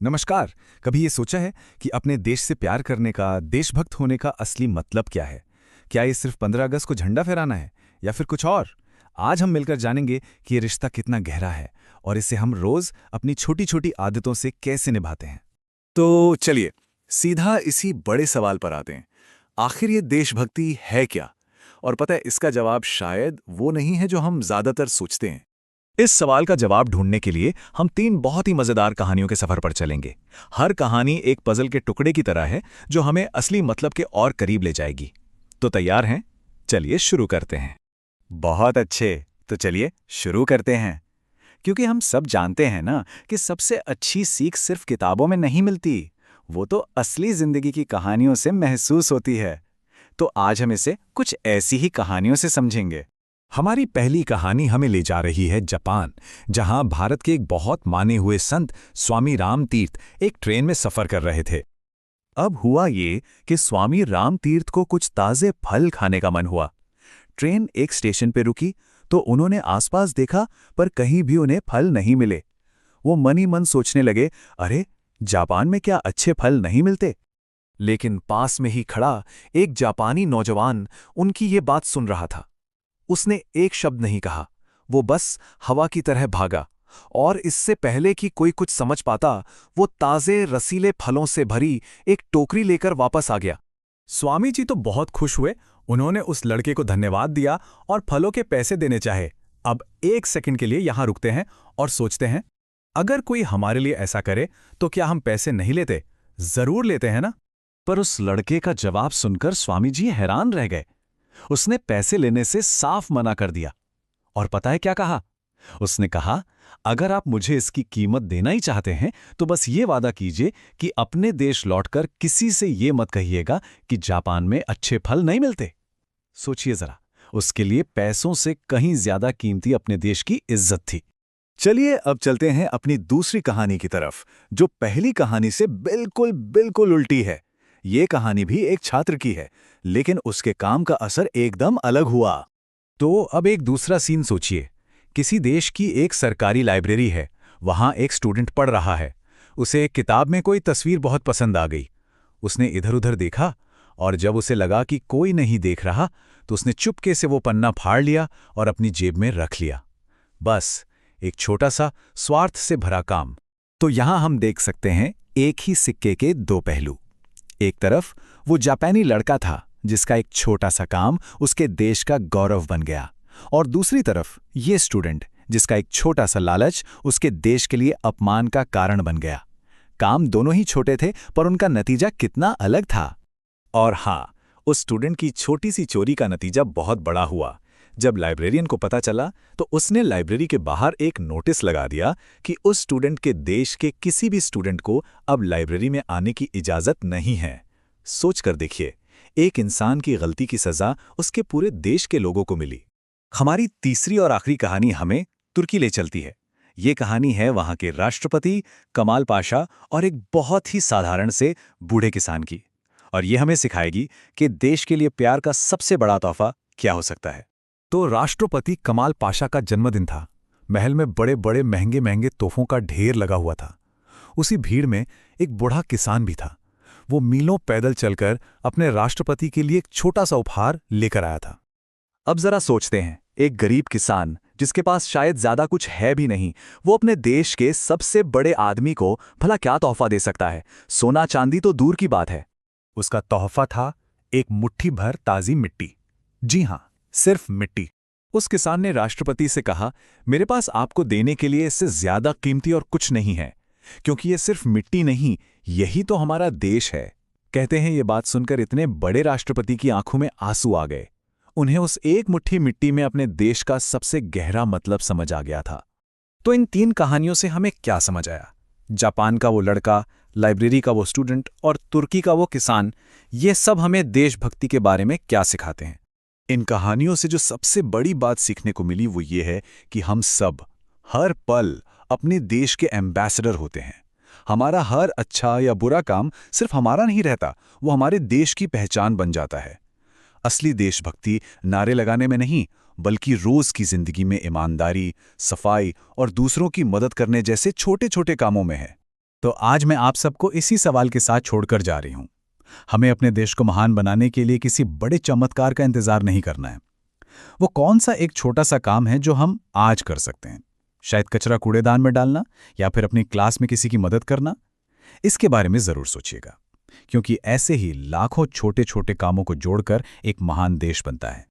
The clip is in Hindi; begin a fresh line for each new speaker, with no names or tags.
नमस्कार। कभी ये सोचा है कि अपने देश से प्यार करने का, देशभक्त होने का असली मतलब क्या है? क्या ये सिर्फ 15 अगस्त को झंडा फहराना है या फिर कुछ और? आज हम मिलकर जानेंगे कि ये रिश्ता कितना गहरा है और इसे हम रोज अपनी छोटी-छोटी आदतों से कैसे निभाते हैं।
तो चलिए सीधा इसी बड़े सवाल पर आते हैं। आखिर ये देशभक्ति है क्या? और पता है, इसका जवाब शायद वो नहीं है जो हम ज्यादातर सोचते हैं।
इस सवाल का जवाब ढूंढने के लिए हम 3 बहुत ही मजेदार कहानियों के सफर पर चलेंगे। हर कहानी एक पजल के टुकड़े की तरह है जो हमें असली मतलब के और करीब ले जाएगी। तो तैयार हैं? चलिए शुरू करते हैं।
बहुत अच्छे, तो चलिए शुरू करते हैं। क्योंकि हम सब जानते हैं ना कि सबसे अच्छी सीख सिर्फ किताबों में नहीं मिलती, वो तो असली जिंदगी की कहानियों से महसूस होती है। तो आज हम इसे कुछ ऐसी ही कहानियों से समझेंगे।
हमारी पहली कहानी हमें ले जा रही है जापान, जहां भारत के एक बहुत माने हुए संत स्वामी राम तीर्थ एक ट्रेन में सफर कर रहे थे।
अब हुआ ये कि स्वामी राम तीर्थ को कुछ ताजे फल खाने का मन हुआ। ट्रेन एक स्टेशन पे रुकी तो उन्होंने आसपास देखा, पर कहीं भी उन्हें फल नहीं मिले। वो मन ही मन सोचने लगे, अरे, जापान में क्या अच्छे फल नहीं मिलते? लेकिन पास में ही खड़ा एक जापानी नौजवान उनकी ये बात सुन रहा था। उसने एक शब्द नहीं कहा, वो बस हवा की तरह भागा, और इससे पहले कि कोई कुछ समझ पाता, वो ताजे रसीले फलों से भरी एक टोकरी लेकर वापस आ गया।
स्वामी जी तो बहुत खुश हुए। उन्होंने उस लड़के को धन्यवाद दिया और फलों के पैसे देने चाहे। अब एक सेकंड के लिए यहां रुकते हैं और सोचते हैं, अगर कोई हमारे लिए ऐसा करे तो क्या हम पैसे नहीं लेते? जरूर लेते हैं ना।
पर उस लड़के का जवाब सुनकर स्वामी जी हैरान रह गए। उसने पैसे लेने से साफ मना कर दिया। और पता है क्या कहा? उसने कहा, अगर आप मुझे इसकी कीमत देना ही चाहते हैं तो बस ये वादा कीजिए कि अपने देश लौटकर किसी से ये मत कहिएगा कि जापान में अच्छे फल नहीं मिलते। सोचिए जरा, उसके लिए पैसों से कहीं ज्यादा कीमती अपने देश की इज्जत थी। चलिए अब चलते हैं अपनी दूसरी कहानी की तरफ, जो पहली कहानी से बिल्कुल बिल्कुल उल्टी है। ये कहानी भी एक छात्र की है, लेकिन उसके काम का असर एकदम अलग हुआ।
तो अब एक दूसरा सीन सोचिए। किसी देश की एक सरकारी लाइब्रेरी है। वहां एक स्टूडेंट पढ़ रहा है। उसे एक किताब में कोई तस्वीर बहुत पसंद आ गई। उसने इधर-उधर देखा और जब उसे लगा कि कोई नहीं देख रहा, तो उसने चुपके से वो पन्ना फाड़ लिया और अपनी जेब में रख लिया। बस एक छोटा सा स्वार्थ से भरा काम। तो यहां हम देख सकते हैं एक ही सिक्के के दो पहलू। एक तरफ वो जापानी लड़का था जिसका एक छोटा सा काम उसके देश का गौरव बन गया, और दूसरी तरफ ये स्टूडेंट जिसका एक छोटा सा लालच उसके देश के लिए अपमान का कारण बन गया। काम दोनों ही छोटे थे, पर उनका नतीजा कितना अलग था। और हाँ, उस स्टूडेंट की छोटी सी चोरी का नतीजा बहुत बड़ा हुआ। जब लाइब्रेरियन को पता चला तो उसने लाइब्रेरी के बाहर एक नोटिस लगा दिया कि उस स्टूडेंट के देश के किसी भी स्टूडेंट को अब लाइब्रेरी में आने की इजाजत नहीं है। सोच कर देखिए, एक इंसान की गलती की सजा उसके पूरे देश के लोगों को मिली। हमारी तीसरी और आखिरी कहानी हमें तुर्की ले चलती है। ये कहानी है वहां के राष्ट्रपति कमाल पाशा और एक बहुत ही साधारण से बूढ़े किसान की। और ये हमें सिखाएगी कि देश के लिए प्यार का सबसे बड़ा तोहफा क्या हो सकता है। तो राष्ट्रपति कमाल पाशा का जन्मदिन था। महल में बड़े बड़े महंगे महंगे तोहफों का ढेर लगा हुआ था। उसी भीड़ में एक बूढ़ा किसान भी था। वो मीलों पैदल चलकर अपने राष्ट्रपति के लिए एक छोटा सा उपहार लेकर आया था।
अब जरा सोचते हैं, एक गरीब किसान जिसके पास शायद ज्यादा कुछ है भी नहीं, वो अपने देश के सबसे बड़े आदमी को भला क्या तोहफा दे सकता है? सोना चांदी तो दूर की बात है।
उसका तोहफा था एक मुट्ठी भर ताजी मिट्टी। जी हां, सिर्फ मिट्टी। उस किसान ने राष्ट्रपति से कहा, मेरे पास आपको देने के लिए इससे ज्यादा कीमती और कुछ नहीं है, क्योंकि ये सिर्फ मिट्टी नहीं, यही तो हमारा देश है। कहते हैं ये बात सुनकर इतने बड़े राष्ट्रपति की आंखों में आंसू आ गए। उन्हें उस एक मुट्ठी मिट्टी में अपने देश का सबसे गहरा मतलब समझ आ गया था। तो इन 3 कहानियों से हमें क्या समझ आया? जापान का वो लड़का, लाइब्रेरी का वो स्टूडेंट और तुर्की का वो किसान, ये सब हमें देशभक्ति के बारे में क्या सिखाते हैं? इन कहानियों से जो सबसे बड़ी बात सीखने को मिली वो ये है कि हम सब हर पल अपने देश के एम्बेसडर होते हैं। हमारा हर अच्छा या बुरा काम सिर्फ हमारा नहीं रहता, वो हमारे देश की पहचान बन जाता है। असली देशभक्ति नारे लगाने में नहीं, बल्कि रोज की जिंदगी में ईमानदारी, सफाई और दूसरों की मदद करने जैसे छोटे छोटे कामों में है। तो आज मैं आप सबको इसी सवाल के साथ छोड़कर जा रही हूं। हमें अपने देश को महान बनाने के लिए किसी बड़े चमत्कार का इंतजार नहीं करना है। वो कौन सा एक छोटा सा काम है जो हम आज कर सकते हैं? शायद कचरा कूड़ेदान में डालना, या फिर अपनी क्लास में किसी की मदद करना। इसके बारे में जरूर सोचिएगा, क्योंकि ऐसे ही लाखों छोटे छोटे कामों को जोड़कर एक महान देश बनता है।